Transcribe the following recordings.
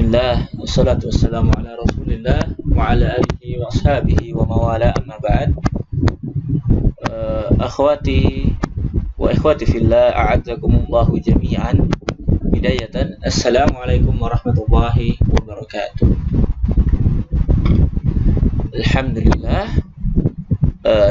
Bismillah, wassalatu wassalamu ala rasulillah wa ala alihi wa ashabihi wa mawala amma ba'd. Akhwati wa ikhwati fillah, a'adzakumullahu jami'an. Bidayatan, assalamualaikum warahmatullahi wabarakatuh. Alhamdulillah,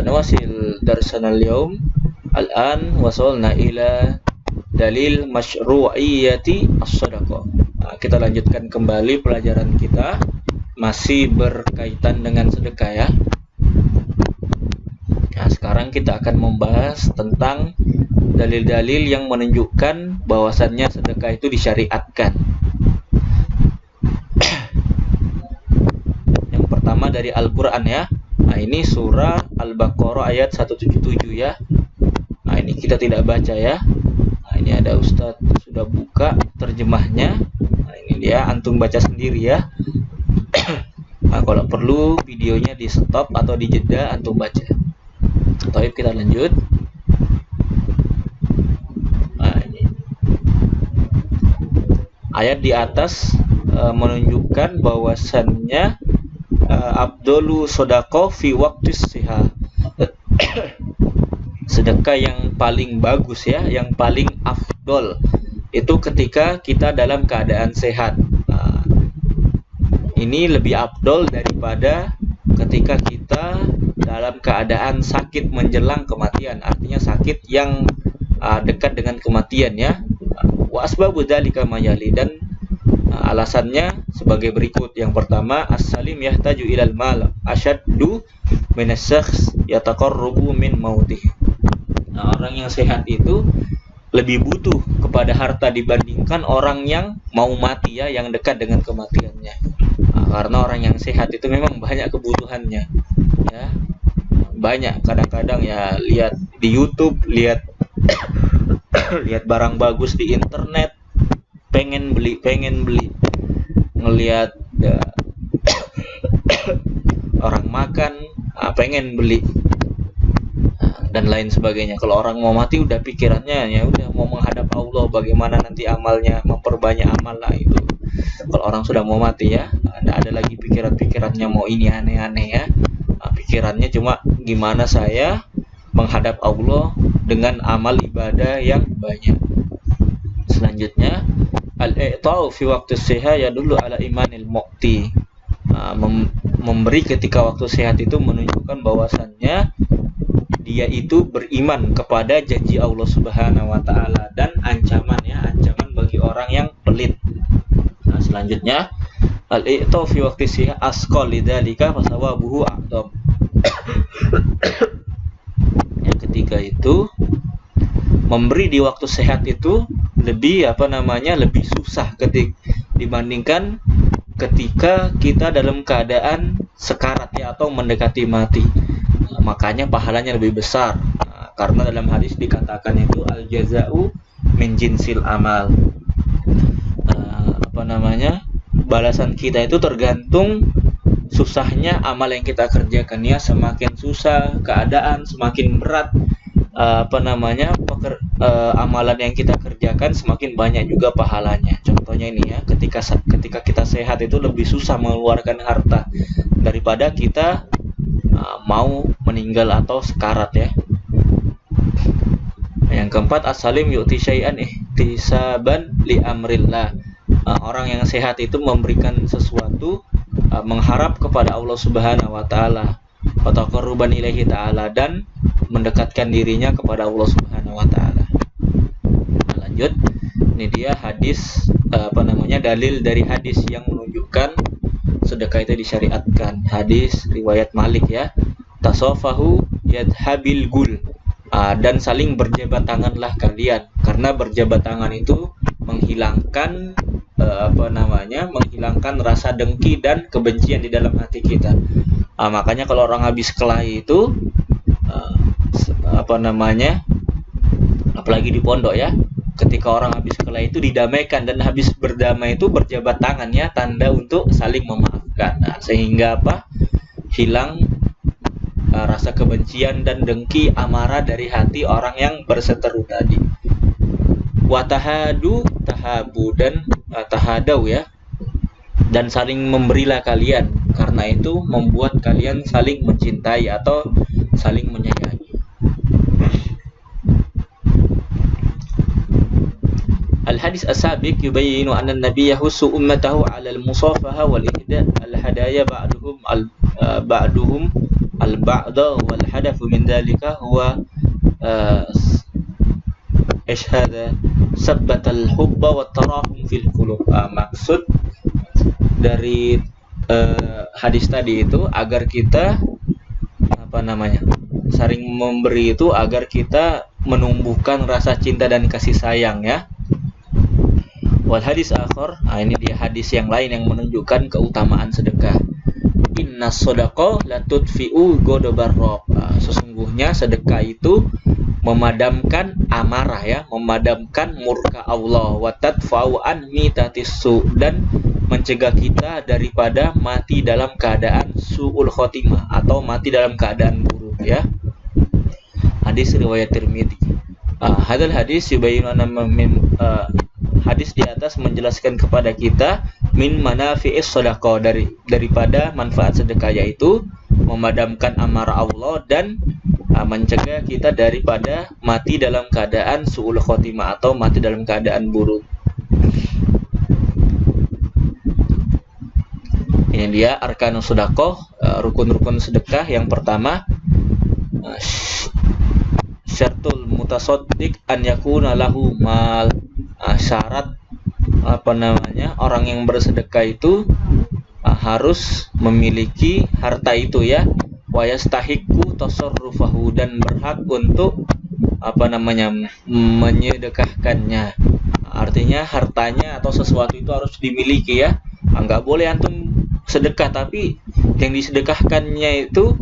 nawasil darsana al-yawm. Al-an wasalna ila dalil masyru'iyyati as-sadaqah. Kita lanjutkan kembali pelajaran kita, masih berkaitan dengan sedekah ya. Nah, sekarang kita akan membahas tentang dalil-dalil yang menunjukkan bahwasannya sedekah itu disyariatkan. Yang pertama dari Al-Quran ya. Nah, ini surah Al-Baqarah ayat 177 ya. Nah, ini kita tidak baca ya. Nah, ini ada Ustadz sudah buka terjemahnya. Nah, ini dia, antum baca sendiri ya. Nah, kalau perlu videonya di stop atau di jeda, antum baca. Baik, kita lanjut. Nah, ini ayat di atas menunjukkan bahwasannya abdolu sodako fi waktu siha. Sedekah yang paling bagus ya, yang paling afdol itu ketika kita dalam keadaan sehat. Nah, ini lebih afdol daripada ketika kita dalam keadaan sakit menjelang kematian, artinya sakit yang dekat dengan kematian ya. Wa asbabu dzalika mayali, dan alasannya sebagai berikut. Yang pertama, as-salim yahtaju ilal mal asyaddu min asy-syakhs yataqarrabu min mautih. Nah, orang yang sehat itu lebih butuh kepada harta dibandingkan orang yang mau mati ya, yang dekat dengan kematiannya. Nah, karena orang yang sehat itu memang banyak kebutuhannya ya. Banyak, kadang-kadang ya lihat di YouTube, lihat lihat barang bagus di internet, pengen beli, ngelihat ya, orang makan, pengen beli, dan lain sebagainya. Kalau orang mau mati udah pikirannya ya udah mau menghadap Allah, bagaimana nanti amalnya, memperbanyak amal lah itu. Kalau orang sudah mau mati ya, ada lagi pikirannya mau ini aneh-aneh ya. Pikirannya cuma gimana saya menghadap Allah dengan amal ibadah yang banyak. Selanjutnya, al-i'ta'u fi waqti siha yadullu ala imanil mu'ti. Memberi ketika waktu sehat itu menunjukkan bahwasannya dia itu beriman kepada janji Allah Subhanahu wa taala dan ancaman bagi orang yang pelit. Nah, selanjutnya, al-i'ta'u fi waqti siha asqal lidzalika fasawabuhu a'dham. Yang ketiga itu, memberi di waktu sehat itu lebih lebih susah dibandingkan ketika kita dalam keadaan sekarat ya, atau mendekati mati. Makanya pahalanya lebih besar. Karena dalam hadis dikatakan itu al-jaza'u min jinsil amal. Balasan kita itu tergantung susahnya amal yang kita kerjakan ya. Semakin susah keadaan, semakin berat amalan yang kita kerjakan, semakin banyak juga pahalanya. Contohnya ini ya, ketika kita sehat itu lebih susah mengeluarkan harta daripada kita mau meninggal atau sekarat ya. Yang keempat, as-salim yu'ti syai'an ihtisaban li amrillah. Orang yang sehat itu memberikan sesuatu mengharap kepada Allah Subhanahu wa taala, wa taqarruban ilaihi ta'ala, dan mendekatkan dirinya kepada Allah Subhanahu wa taala. Nah, lanjut. Ini dia hadis dalil dari hadis yang menunjukkan sedekah itu disyariatkan. Hadis riwayat Malik ya. Tasafahu yadhabil gul. Dan saling berjabat tanganlah kalian, karena berjabat tangan itu menghilangkan menghilangkan rasa dengki dan kebencian di dalam hati kita. Makanya kalau orang habis kelahi itu apalagi di pondok ya, ketika orang habis kelahi itu didamaikan, dan habis berdamai itu berjabat tangan ya, tanda untuk saling memaafkan. Sehingga hilang rasa kebencian dan dengki, amarah dari hati orang yang berseteru tadi. Wa tahadu tahabu, dan tahadau ya, dan saling memberilah kalian, karena itu membuat kalian saling mencintai atau saling menyayangi. Al-hadis as-sabiq yubayyinu anna an-nabiy yahussu ummatahu 'ala al-musafaha wal ihda' al-hadaya ba'duhum al-ba'da wal hadafu min dhalika huwa ishhada sabbatal hubba wat tarahum fil qulub. Maksud dari hadis tadi itu agar kita saling memberi itu agar kita menumbuhkan rasa cinta dan kasih sayang ya. Wal hadis akhar, ini dia hadis yang lain yang menunjukkan keutamaan sedekah. Inna shadaqah la tudfi'u ghadabar rabb. Sesungguhnya sedekah itu memadamkan amarah ya, memadamkan murka Allah, wa tadfa'u an mitatissu, dan mencegah kita daripada mati dalam keadaan su'ul khotimah atau mati dalam keadaan buruk ya. Hadis riwayat Tirmidzi. Hadal hadis yubayyinu hadis di atas menjelaskan kepada kita min manafi'is shadaqah, daripada manfaat sedekah, yaitu memadamkan amarah Allah dan mencegah kita daripada mati dalam keadaan su'ul khotimah atau mati dalam keadaan buruk. Ini dia arkanus sedekah, rukun-rukun sedekah. Yang pertama, syartul mutasaddiq an yakuna lahu mal. Syarat orang yang bersedekah itu harus memiliki harta itu ya, wa yastahiqu tasarrufahu, dan berhak untuk menyedekahkannya. Artinya hartanya atau sesuatu itu harus dimiliki ya. Enggak boleh antum sedekah tapi yang disedekahkannya itu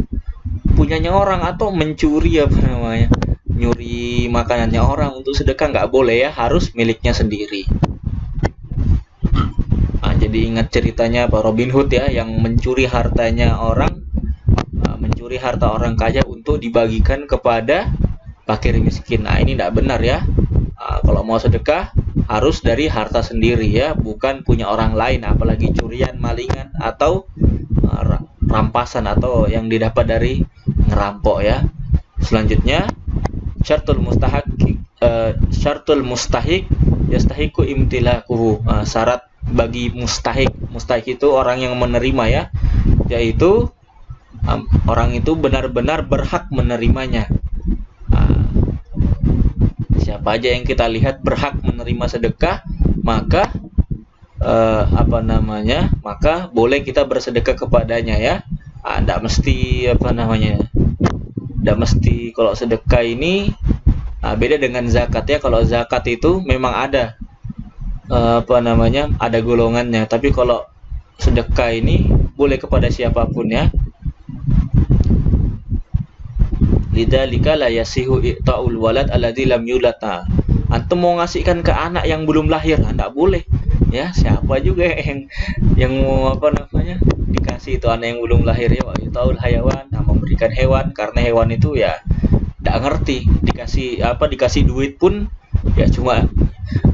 punyanya orang, atau mencuri nyuri makanannya orang untuk sedekah, nggak boleh ya, harus miliknya sendiri. Jadi ingat ceritanya Pak Robin Hood ya, yang mencuri hartanya orang, mencuri harta orang kaya untuk dibagikan kepada fakir miskin. Ini tidak benar ya. Kalau mau sedekah harus dari harta sendiri ya, bukan punya orang lain, apalagi curian, malingan, atau rampasan atau yang didapat dari ngerampok ya. Selanjutnya, syartul mustahik yastahiqu imtilakuhu. Syarat bagi mustahik itu orang yang menerima ya, yaitu orang itu benar-benar berhak menerimanya. Siapa aja yang kita lihat berhak menerima sedekah, maka maka boleh kita bersedekah kepadanya ya. Tidak mesti tidak mesti kalau sedekah ini beda dengan zakat ya. Kalau zakat itu memang ada ada golongannya, tapi kalau sedekah ini boleh kepada siapapun ya. Lidzalika la yasihu i'ta'ul walad alladzi lam yulad. Antum mau ngasihkan ke anak yang belum lahir, enggak boleh ya. Siapa juga yang mau dikasih itu anak yang belum lahir ya. Wa i'ta'ul hayawan, memberikan hewan, karena hewan itu ya enggak ngerti, dikasih duit pun ya cuma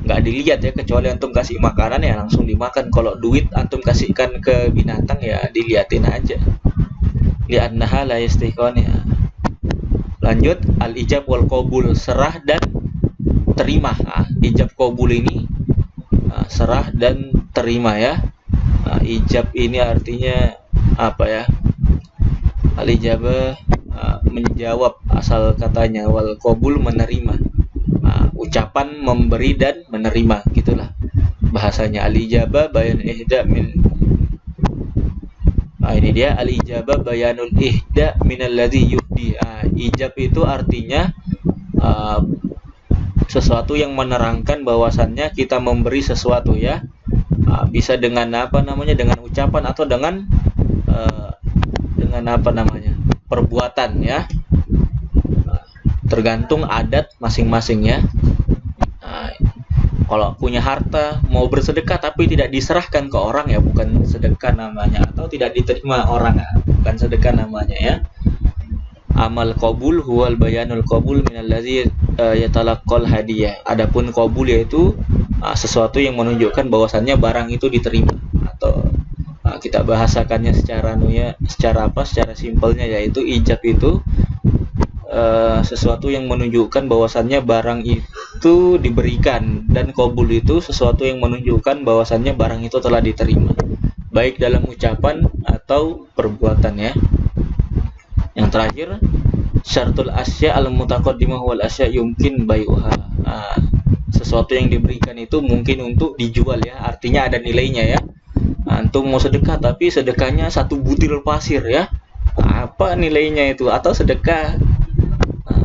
nggak dilihat ya, kecuali antum kasih makanan ya langsung dimakan. Kalau duit antum kasihkan ke binatang ya diliatin aja. Li'annaha la yastiqon ya. Lanjut, al-ijab wal qabul, serah dan terima. Ijab qabul ini serah dan terima ya. Ijab ini artinya apa ya? Al-ijabah menjawab asal katanya, wal qabul menerima. Ucapan memberi dan menerima, gitulah bahasanya. Al-ijabah bayan ihda min. Ini dia al-ijabah bayanul ihda minalladzi yuhdi. Ijab itu artinya sesuatu yang menerangkan bahwasannya kita memberi sesuatu ya. Bisa dengan dengan ucapan atau dengan perbuatan ya. Tergantung adat masing-masing ya. Kalau punya harta mau bersedekah tapi tidak diserahkan ke orang ya bukan sedekah namanya, atau tidak diterima orang bukan sedekah namanya ya. Amal qabul huwal bayanul qabul minallazi yatalaqqal hadiyah. Adapun qabul yaitu sesuatu yang menunjukkan bahwasannya barang itu diterima atau Kita bahasakannya secara simpelnya, yaitu ijab itu sesuatu yang menunjukkan bahwasannya barang itu diberikan, dan qabul itu sesuatu yang menunjukkan bahwasannya barang itu telah diterima, baik dalam ucapan atau perbuatan ya. Yang terakhir, syartul asya al-mutaqaddimah wal asya yumkin bai'uha. Sesuatu yang diberikan itu mungkin untuk dijual ya, artinya ada nilainya ya. Antum mau sedekah tapi sedekahnya 1 butir pasir ya, apa nilainya itu? Atau sedekah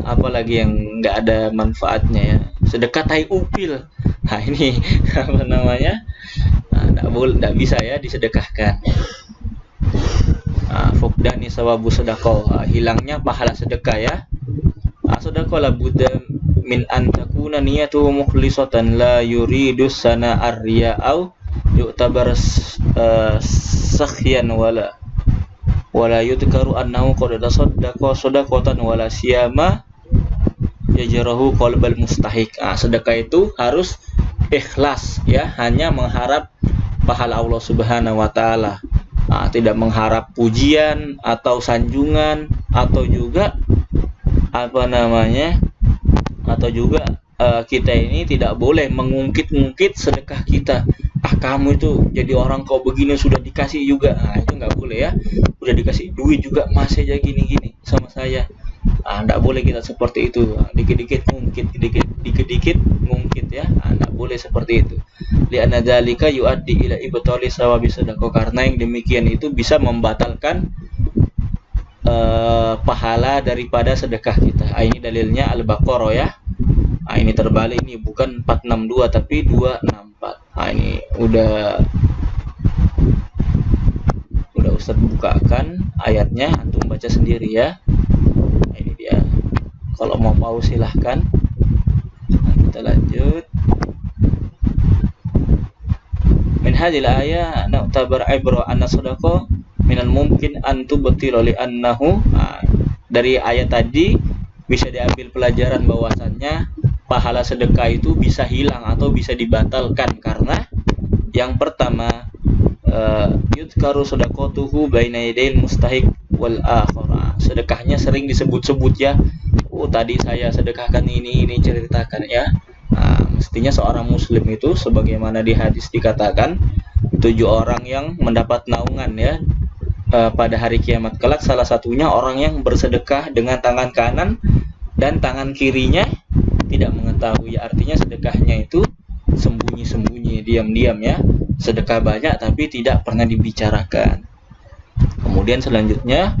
apalagi yang nggak ada manfaatnya ya, sedekah tai upil. Nah ini apa namanya, nggak bisa ya disedekahkan. Fukdani sawabu sedekah, hilangnya pahala sedekah ya. Sedekah la budda min an takuna niyatu mukhlisatan la yuridu sana arya au yu'tabar sakhyan wala yudkaru annahu qad tasaddaqa sadaqatan wala siyama yajrahu qalbal mustahiq. Sedekah itu harus ikhlas ya, hanya mengharap pahala Allah Subhanahu wa taala. Tidak mengharap pujian atau sanjungan, atau juga kita ini tidak boleh mengungkit-ungkit sedekah kita. Kamu itu jadi orang kau begini sudah dikasih juga. Itu nggak boleh ya. Udah dikasih duit juga masih aja gini-gini sama saya. Nggak boleh kita seperti itu. Dikit-dikit ngungkit ya. Nggak boleh seperti itu. Li'anna dzalika yuaddi ila ibtali sawabi sedekah, karena yang demikian itu bisa membatalkan pahala daripada sedekah kita. Ini dalilnya Al-Baqarah ya. Ini terbalik, ini bukan 462 tapi 264. Ini udah Ustaz bukakan ayatnya, antum baca sendiri ya. Ini dia. Kalau mau pause silahkan. Kita lanjut. Min hadhil ayat na'tabar ibra anna sadaqah minal mumkin an tubtila li annahu. Dari ayat tadi bisa diambil pelajaran bahwasannya pahala sedekah itu bisa hilang atau bisa dibatalkan, karena yang pertama yudkaru sedaqatuhu baina yadayil mustahiq wal akhirah. Sedekahnya sering disebut-sebut ya. Tadi saya sedekahkan ini ceritakan ya. Mestinya seorang muslim itu sebagaimana di hadis dikatakan 7 orang yang mendapat naungan ya pada hari kiamat kelak. Salah satunya orang yang bersedekah dengan tangan kanan dan tangan kirinya tidak mengetahui. Artinya sedekahnya itu sembunyi-sembunyi, diam-diam ya. Sedekah banyak tapi tidak pernah dibicarakan. Kemudian selanjutnya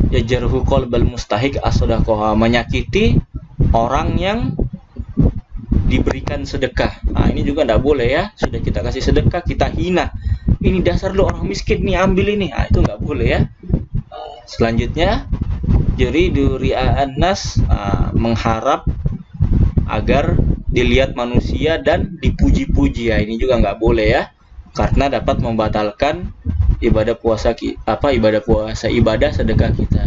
yajarhu qalbal mustahiq as-sadaqah, menyakiti orang yang diberikan sedekah. Ini juga tidak boleh ya. Sudah kita kasih sedekah kita hina, ini dasar lo orang miskin nih, ambil ini. Itu nggak boleh ya. Selanjutnya yuridu ri'a'an nas, mengharap agar dilihat manusia dan dipuji-puji. Ini juga nggak boleh ya, karena dapat membatalkan ibadah sedekah kita.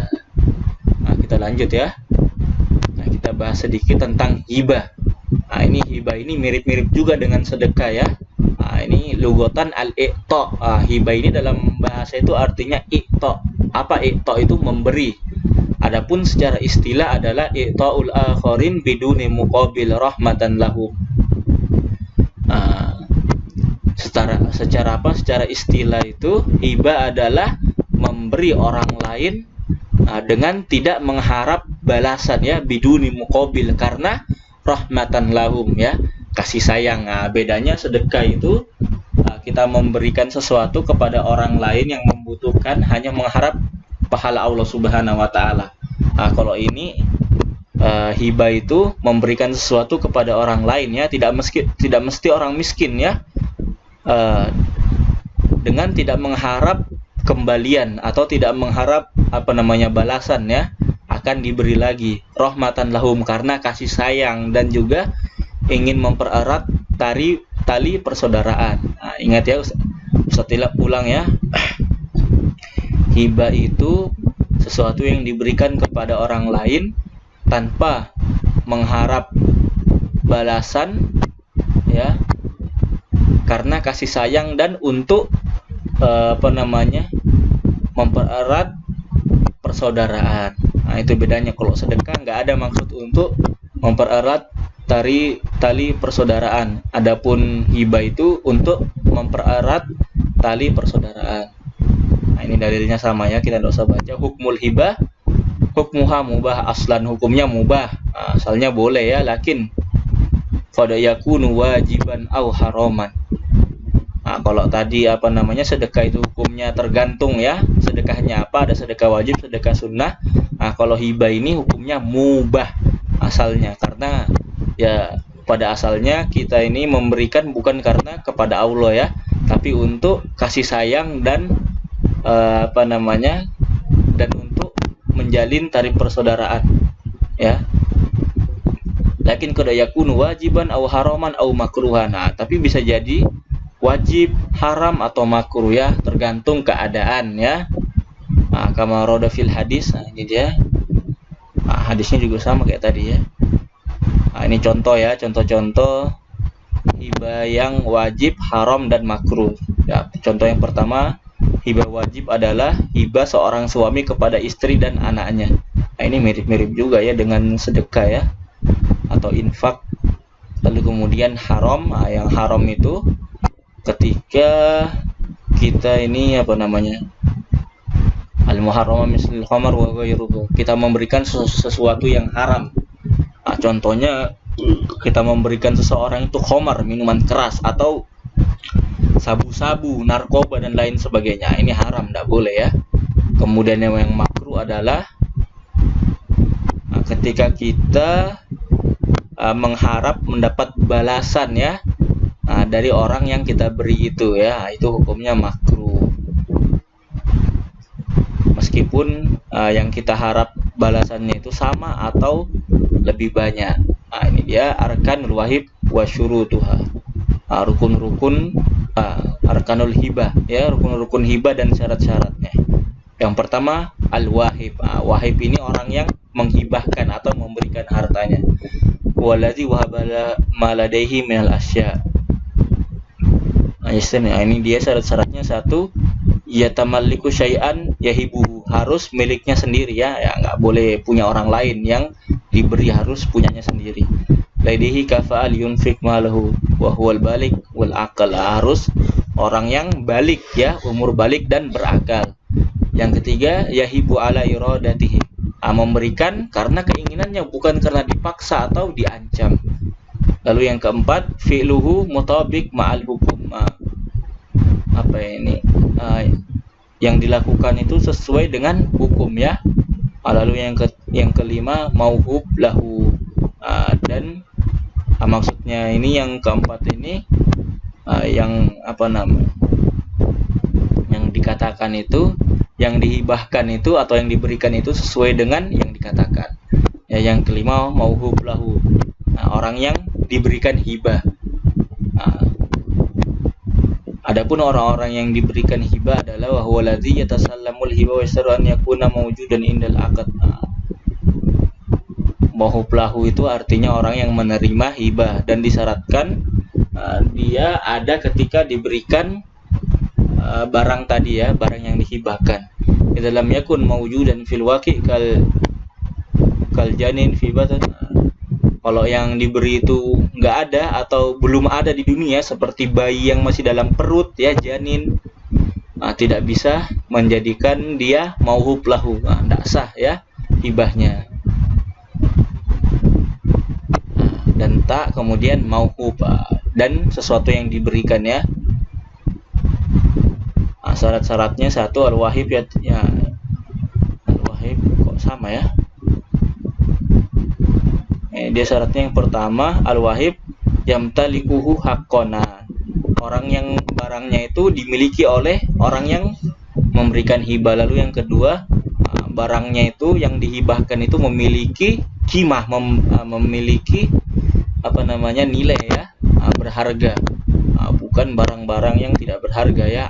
Kita lanjut ya. Kita bahas sedikit tentang hibah. Ini hibah ini mirip-mirip juga dengan sedekah ya. Ini lugotan al-iqta. Hibah ini dalam bahasa itu artinya iqta. Apa iqta itu? Memberi. Adapun secara istilah adalah iqta'ul akharin biduni muqabil rahmatan lahum. Secara istilah itu hibah adalah memberi orang lain dengan tidak mengharap balasan ya, biduni muqabil, karena rahmatan lahum ya, kasih sayang. Bedanya sedekah itu kita memberikan sesuatu kepada orang lain yang membutuhkan hanya mengharap pahala Allah Subhanahu wa taala. Kalau ini hibah itu memberikan sesuatu kepada orang lain ya, tidak mesti orang miskin ya, dengan tidak mengharap kembalian atau tidak mengharap balasan ya, akan diberi lagi rahmatan lahum, karena kasih sayang dan juga ingin mempererat tali persaudaraan. Ingat ya, Ustaz ulang ya. Hibah itu sesuatu yang diberikan kepada orang lain tanpa mengharap balasan ya, karena kasih sayang dan untuk apa namanya, mempererat persaudaraan. Nah, itu bedanya. Kalau sedekah nggak ada maksud untuk mempererat tali persaudaraan. Adapun hibah itu untuk mempererat tali persaudaraan. Nah, ini dalilnya sama ya, kita tidak usah baca. Hukmul hibah hukmuha mubah, aslan hukumnya mubah. Nah, asalnya boleh ya, lakin qad yakunu wajiban au haraman. Nah, kalau tadi apa namanya, sedekah itu hukumnya tergantung ya, sedekahnya apa, ada sedekah wajib, sedekah sunnah. Nah, kalau hibah ini hukumnya mubah asalnya, karena ya pada asalnya kita ini memberikan bukan karena kepada Allah ya, tapi untuk kasih sayang dan apa namanya, dan untuk menjalin tali persaudaraan ya. Lakin qad yakunu wajiban au haraman au makruhan. Nah, tapi bisa jadi wajib, haram atau makruh ya, tergantung keadaan ya. Nah, kama roda fil hadis. Nah, ini dia. Nah, hadisnya juga sama kayak tadi ya. Nah, ini contoh ya, contoh-contoh hibah yang wajib, haram dan makruh. Ya, contoh yang pertama, hibah wajib adalah hibah seorang suami kepada istri dan anaknya. Nah, ini mirip-mirip juga ya dengan sedekah ya, atau infak. Lalu kemudian haram. Nah, yang haram itu ketika kita ini apa namanya, al-muharram mislul khamar wa ghairuhu, kita memberikan sesuatu yang haram. Nah, contohnya kita memberikan seseorang itu khamar, minuman keras, atau sabu-sabu, narkoba dan lain sebagainya. Ini haram, tidak boleh ya. Kemudian yang makruh adalah ketika kita mengharap mendapat balasan ya, dari orang yang kita beri itu ya, itu hukumnya makruh. Meskipun yang kita harap balasannya itu sama atau lebih banyak. Nah, ini dia arkanul wahib wa syurutuha. Rukun-rukun arkanul hibah ya, rukun-rukun hibah dan syarat-syaratnya. Yang pertama al-wahib. Wahib ini orang yang menghibahkan atau memberikan hartanya. Waladzi wahabala maladaihi minal asya. Nah, ini dia syarat-syaratnya. Satu, yatamalliku syai'an yahibuhu, harus miliknya sendiri ya, nggak boleh punya orang lain yang diberi, harus punyanya sendiri. Laidihi kafa'al yunfik malahu wa huwal balik wal aqal, harus orang yang balik ya, umur balik dan berakal. Yang ketiga, yahibu ala iradatihi, memberikan karena keinginannya, bukan karena dipaksa atau diancam. Lalu yang keempat, fi'luhu mutabik ma'al hukum. Apa ini? Yang dilakukan itu sesuai dengan hukum ya. Lalu yang kelima, mauhub lahu. Dan maksudnya ini yang keempat ini yang apa namanya? Yang dikatakan itu, yang dihibahkan itu atau yang diberikan itu sesuai dengan yang dikatakan. Ya, yang kelima mauhub lahu. Orang yang diberikan hibah. Adapun orang-orang yang diberikan hibah adalah wahwa ladzi yatasallamul hibah wa yasru an yakuna mawjudan indal aqd. Mauhub lahu itu artinya orang yang menerima hibah dan disyaratkan dia ada ketika diberikan barang tadi ya, barang yang dihibahkan. Dalam yakun mawjudan fil waqi kal janin fi batn. Kalau yang diberi itu nggak ada atau belum ada di dunia, seperti bayi yang masih dalam perut ya, janin, tidak bisa menjadikan dia mauhub lahu, tidak sah ya hibahnya. Dan tak kemudian mauhub dan sesuatu yang diberikan ya. Syarat-syaratnya satu, al-wahib ya, al-wahib kok sama ya. Dia syaratnya yang pertama, al-wahib yamtalikuhu haqqona, orang yang barangnya itu dimiliki oleh orang yang memberikan hibah. Lalu yang kedua, barangnya itu yang dihibahkan itu memiliki qimah, memiliki apa namanya, nilai ya, berharga, bukan barang-barang yang tidak berharga ya.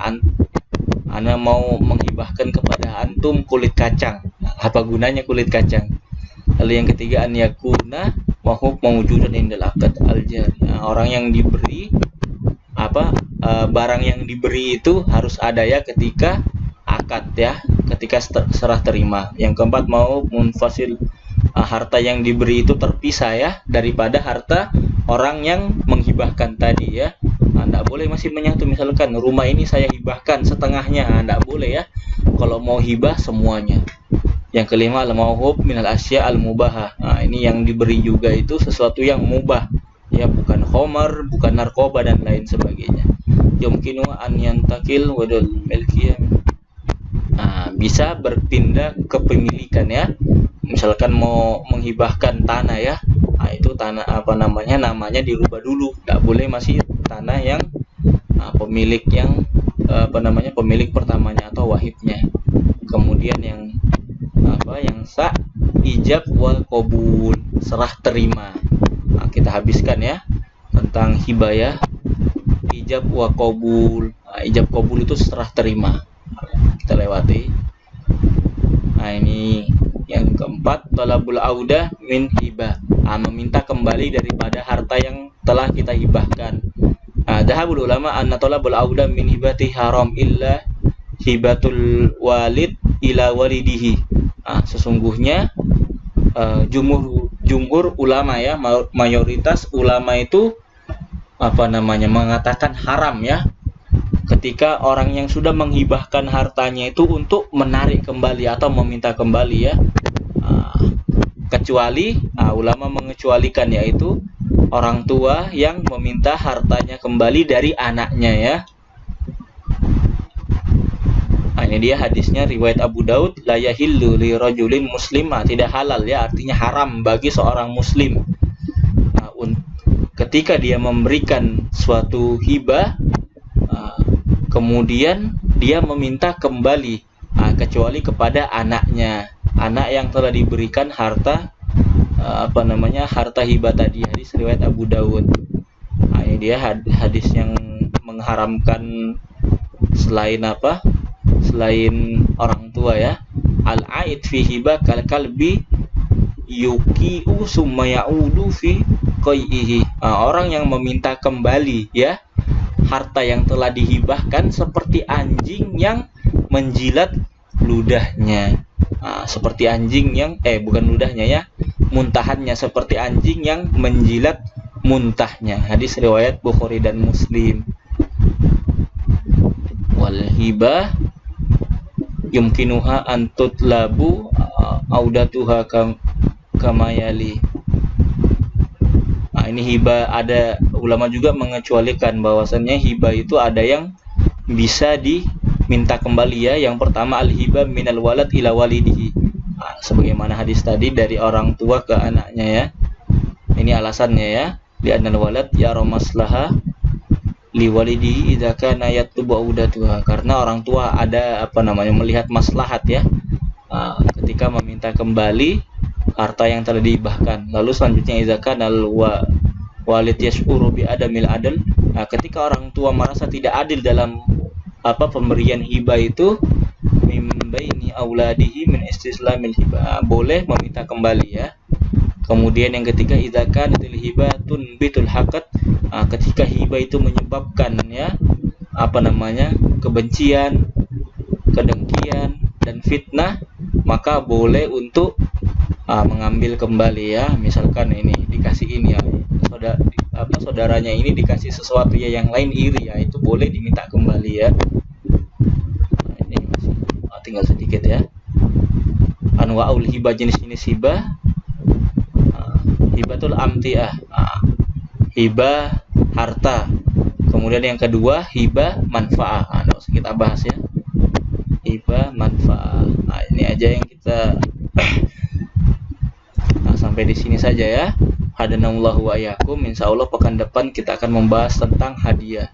Ana mau menghibahkan kepada antum kulit kacang, apa gunanya kulit kacang? Lalu yang ketiga, an yakuna mahub mawjudan indal aqd al-jari, orang yang diberi barang yang diberi itu harus ada ya ketika akad ya, ketika serah terima. Yang keempat mau munfasil, harta yang diberi itu terpisah ya daripada harta orang yang menghibahkan tadi ya. Tidak boleh masih menyatu, misalkan rumah ini saya hibahkan setengahnya, tidak boleh ya. Kalau mau hibah semuanya. Yang kelima al-mauhub minal asya al-mubahah. Nah, ini yang diberi juga itu sesuatu yang mubah ya, bukan khamar, bukan narkoba dan lain sebagainya. Yumkinu an yantakil wadul milkiyah. Nah, bisa berpindah kepemilikan ya. Misalkan mau menghibahkan tanah ya, nah itu tanah namanya dirubah dulu, tidak boleh masih tanah yang pemilik yang pemilik pertamanya atau wahibnya. Kemudian yang sah ijab wal qabul, serah terima. Nah, kita habiskan ya tentang hibah ya, ijab wa qabul. Nah, ijab qabul itu serah terima, kita lewati. Nah, ini yang keempat, talabul audah min hibah, meminta kembali daripada harta yang telah kita hibahkan. Dhahabul ulama anna talabul audah min hibati haram illa hibatul walid ila walidihi. Sesungguhnya jumhur ulama ya, mayoritas ulama itu mengatakan haram ya ketika orang yang sudah menghibahkan hartanya itu untuk menarik kembali atau meminta kembali ya, kecuali ulama mengecualikan, yaitu orang tua yang meminta hartanya kembali dari anaknya ya. Ini dia hadisnya riwayat Abu Daud, la yahillu li rajulin muslimah, tidak halal ya, artinya haram bagi seorang muslim ketika dia memberikan suatu hibah kemudian dia meminta kembali, kecuali kepada anaknya, anak yang telah diberikan harta harta hibah tadi. Hadis riwayat Abu Daud. Ini dia hadis yang mengharamkan selain orang tua ya. Al-aid fi hibah kal kalbi yuqi'u summa ya'udu fi qai'ihi. Orang yang meminta kembali ya harta yang telah dihibahkan seperti anjing yang menjilat ludahnya. Seperti anjing yang bukan ludahnya ya, muntahannya, seperti anjing yang menjilat muntahnya. Hadis riwayat Bukhari dan Muslim. Wal hibah yumkinuha an tutlabu audatuha kamayali. Ini hibah, ada ulama juga mengecualikan bahwasannya hibah itu ada yang bisa diminta kembali ya. Yang pertama al-hibah minal walad ila walidihi, sebagaimana hadis tadi dari orang tua ke anaknya ya. Ini alasannya ya, li annal walad yara maslaha li walidihi idza kana yatlubu audatuha, karena orang tua ada melihat maslahat ya ketika meminta kembali harta yang telah dihibahkan. Lalu selanjutnya idza kana walid yashuru bi adamil adl, ketika orang tua merasa tidak adil dalam pemberian hibah itu, min baini auladihi min istislamil hibah, boleh meminta kembali ya. Kemudian yang ketiga idza kanatil hibatun bitul haqat, ketika hibah itu menyebabkan ya kebencian, kedengkian dan fitnah, maka boleh untuk mengambil kembali ya. Misalkan ini dikasih ini ya, saudaranya ini dikasih sesuatu ya, yang lain iri ya, itu boleh diminta kembali ya. Ini masih tinggal sedikit ya. Anwaul hibah, jenis-jenis hibah. Hibatul amtiah, hibah harta. Kemudian yang kedua hibah manfaat. Kita bahas ya, hibah manfaat. Ini aja yang kita sampai di sini saja ya. Hadanallahu wa iyyakum. Insyaallah pekan depan kita akan membahas tentang hadiah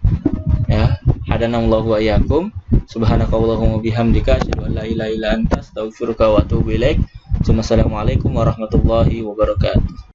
ya. Hadanallahu wa iyyakum. Subhanakallahumma bihamdika asyhadu an la ilaha illa anta astaghfiruka wa atubu ilaik. Wassalamualaikum warahmatullahi wabarakatuh.